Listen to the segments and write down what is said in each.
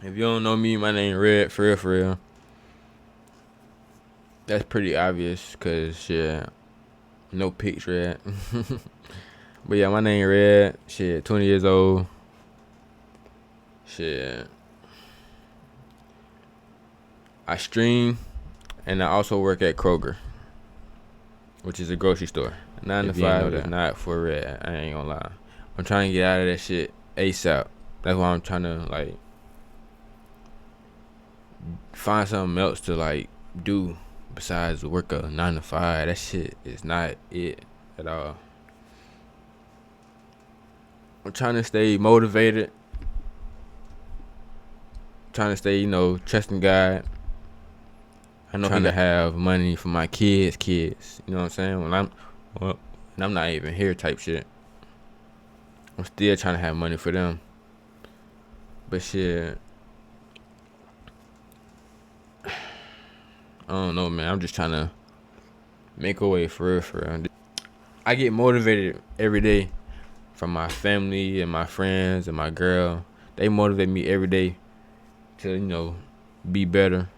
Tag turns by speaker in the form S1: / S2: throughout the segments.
S1: If you don't know me, my name Red, for real, for real. That's pretty obvious, cause yeah, no pics, Red. But yeah, my name Red. Shit, 20 years old. Shit, I stream, and I also work at Kroger, which is a grocery store. 9 to
S2: If you ain't know
S1: 5 is
S2: that.
S1: not for Red. I ain't gonna lie. I'm trying to get out of that shit ASAP. That's why I'm trying to like find something else to like do besides work a 9 to 5. That shit is not it at all. I'm trying to stay motivated, trying to stay, trusting God. I know trying to have money for my kids. You know what I'm saying? When I'm not even here type shit. I'm still trying to have money for them. But shit, I don't know, man. I'm just trying to make a way for real, for real. I get motivated every day from my family and my friends and my girl. They motivate me every day to, be better.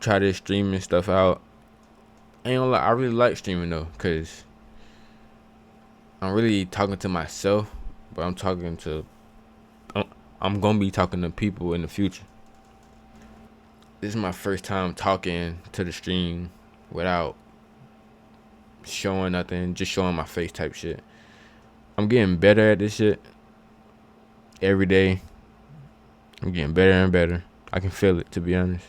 S1: Try this streaming stuff out. I ain't gonna lie, I really like streaming though, cause I'm really talking to myself, but I'm gonna be talking to people in the future. This is my first time talking to the stream without showing nothing, just showing my face type shit. I'm getting better at this shit every day. I'm getting better and better. I can feel it, to be honest.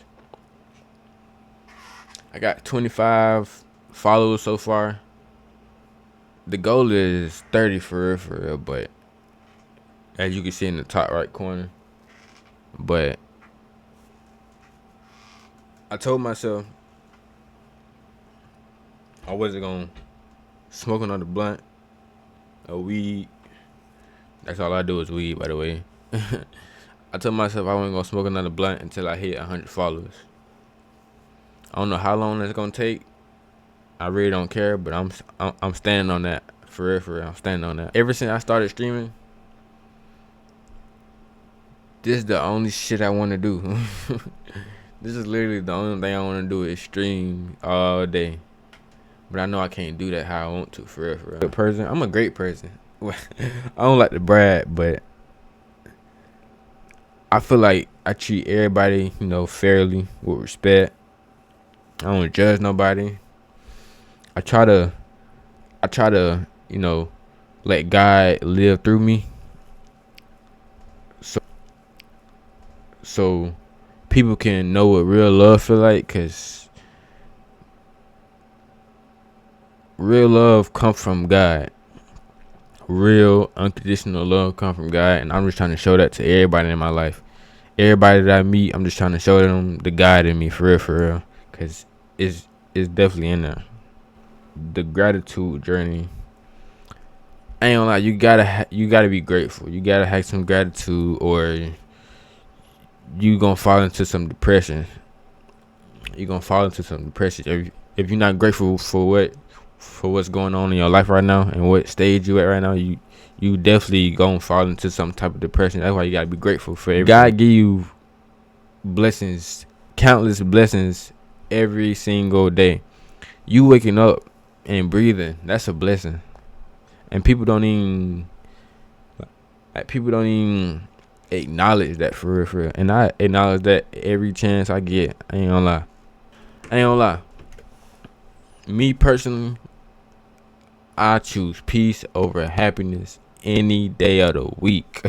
S1: I got 25 followers so far. The goal is 30 for real, but as you can see in the top right corner. But I told myself I wasn't gonna smoke another blunt or weed. That's all I do is weed, by the way. I told myself I wasn't gonna smoke another blunt until I hit 100 followers. I don't know how long that's gonna take. I really don't care, but I'm standing on that. For real. I'm standing on that. Ever since I started streaming, this is the only shit I want to do. This is literally the only thing I want to do is stream all day. But I know I can't do that how I want to, for real. Good person. I'm a great person. I don't like to brag, but I feel like I treat everybody, fairly, with respect. I don't judge nobody. I try to, let God live through me. So people can know what real love feel like, cause real love come from God. Real unconditional love come from God, and I'm just trying to show that to everybody in my life. Everybody that I meet, I'm just trying to show them the God in me, for real, cause it's definitely in there. The gratitude journey. I ain't gonna lie, you gotta be grateful. You gotta have some gratitude, or you gonna fall into some depression. If you're not grateful for what's going on in your life right now and what stage you at right now, you definitely gonna fall into some type of depression. That's why you gotta be grateful for everything. God give you blessings, countless blessings every single day. You waking up and breathing, that's a blessing. And people don't even acknowledge that, for real. And I acknowledge that every chance I get. I ain't gonna lie. Me personally, I choose peace over happiness any day of the week.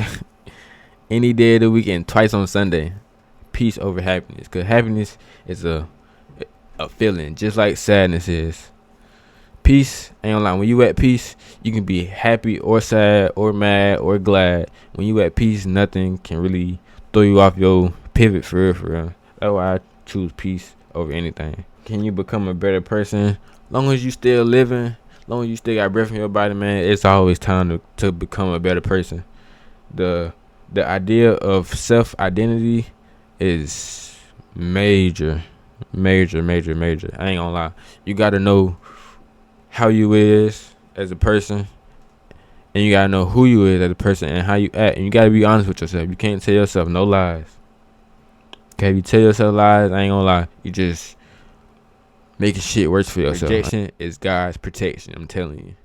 S1: Any day of the week, and twice on Sunday. Peace over happiness, cause happiness is a feeling, just like sadness is. Peace, ain't gonna lie, when you at peace, you can be happy or sad or mad or glad. When you at peace, nothing can really throw you off your pivot, for real. That's why I choose peace over anything. Can you become a better person? Long as you still living, long as you still got breath in your body, man, it's always time to become a better person. The idea of self-identity is major. I ain't gonna lie. You gotta know how you is as a person, And you gotta know who you is as a person and how you act. And you gotta be honest with yourself. You can't tell yourself no lies. Okay, if you tell yourself lies, I ain't gonna lie. You just making shit worse for yourself. Rejection is God's protection. I'm telling you.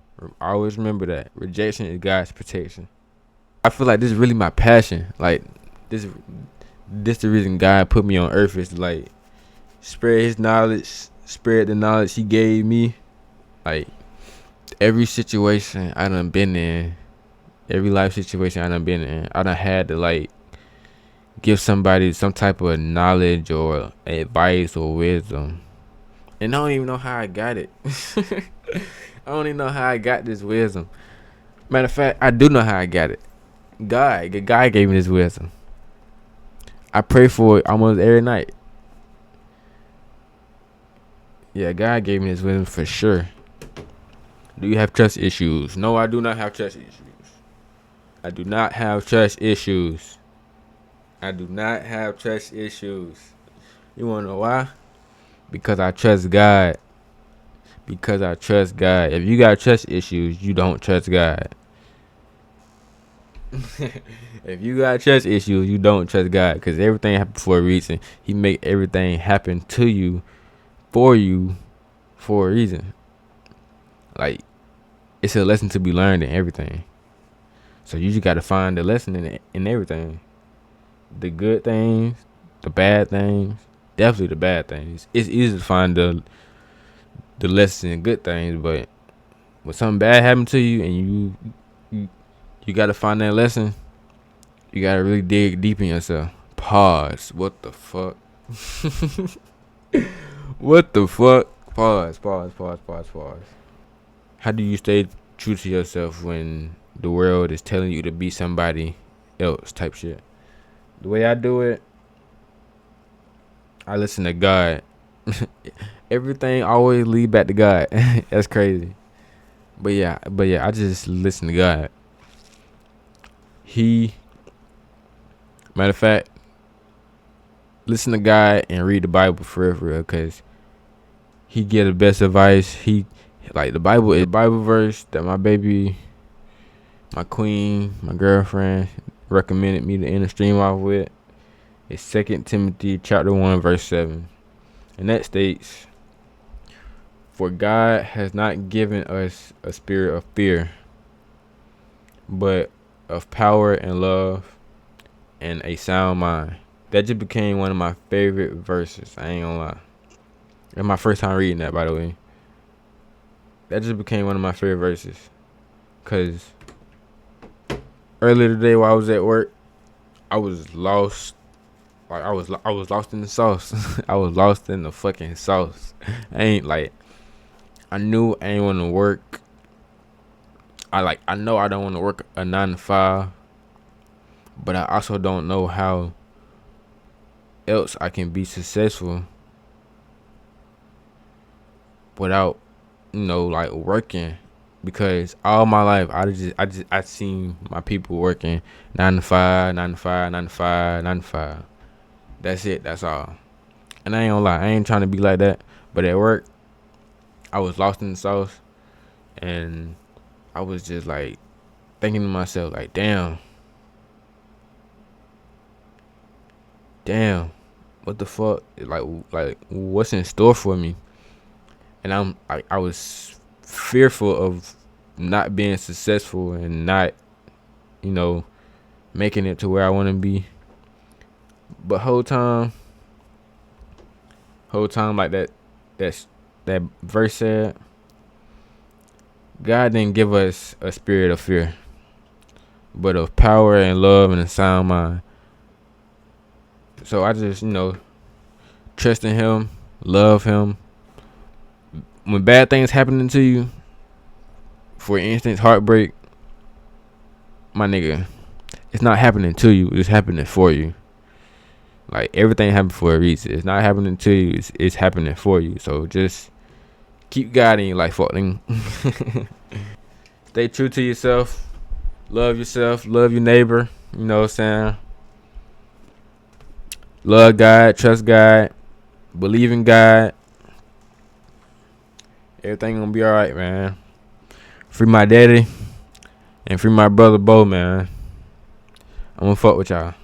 S1: Always remember that. Rejection is God's protection. I feel like this is really my passion. Like this the reason God put me on earth is to like spread his knowledge, spread the knowledge he gave me. Like every situation I done been in, every life situation I done been in, I done had to like give somebody some type of knowledge or advice or wisdom. And I don't even know how I got it. I don't even know how I got this wisdom. Matter of fact, I do know how I got it. God gave me this wisdom. I pray for it almost every night. Yeah, God gave me this wisdom for sure. Do you have trust issues? No, I do not have trust issues. I do not have trust issues. I do not have trust issues. You wanna know why? Because I trust God. Because I trust God. If you got trust issues, you don't trust God. If you got trust issues, you don't trust God. Because everything happens for a reason. He make everything happen to you, for a reason. Like, it's a lesson to be learned in everything. So you just got to find the lesson in everything. The good things, the bad things, definitely the bad things. It's easy to find the lesson in good things, but when something bad happened to you and you got to find that lesson, you got to really dig deep in yourself. Pause. What the fuck? What the fuck? Pause. How do you stay true to yourself when the world is telling you to be somebody else type shit? The way I do it, I listen to God. Everything always lead back to God. That's crazy. But yeah, I just listen to God. Matter of fact, listen to God and read the Bible for real, cause he get the best advice. He like the Bible is Bible verse that my baby, my queen, my girlfriend recommended me to end the stream off with. It's 2 Timothy chapter 1 verse 7, and that states, "For God has not given us a spirit of fear, but of power and love and a sound mind." That just became one of my favorite verses. I ain't gonna lie. It's my first time reading that, by the way. That just became one of my favorite verses. Cause earlier today while I was at work, I was lost. Like I was lost in the sauce. I was lost in the fucking sauce. I knew I ain't want to work. I know I don't want to work a 9 to 5, but I also don't know how else I can be successful without, working. Because all my life I seen my people working 9 to 5, 9 to 5, 9 to 5, 9 to 5. That's it. That's all. And I ain't gonna lie, I ain't trying to be like that. But at work, I was lost in the sauce, and I was just like thinking to myself, like, damn, what the fuck? Like what's in store for me? And I was fearful of not being successful and not, making it to where I want to be. But whole time like that verse said, God didn't give us a spirit of fear, but of power and love and a sound mind. So I just, trust in him, love him. When bad things happening to you, for instance, heartbreak, my nigga, it's not happening to you, it's happening for you. Like, everything happens for a reason. It's not happening to you, it's happening for you. So just keep God in your life, fucking. Stay true to yourself, love your neighbor, you know what I'm saying? Love God, trust God, believe in God. Everything gonna be alright, man. Free my daddy. And free my brother Bo, man. I'm gonna fuck with y'all.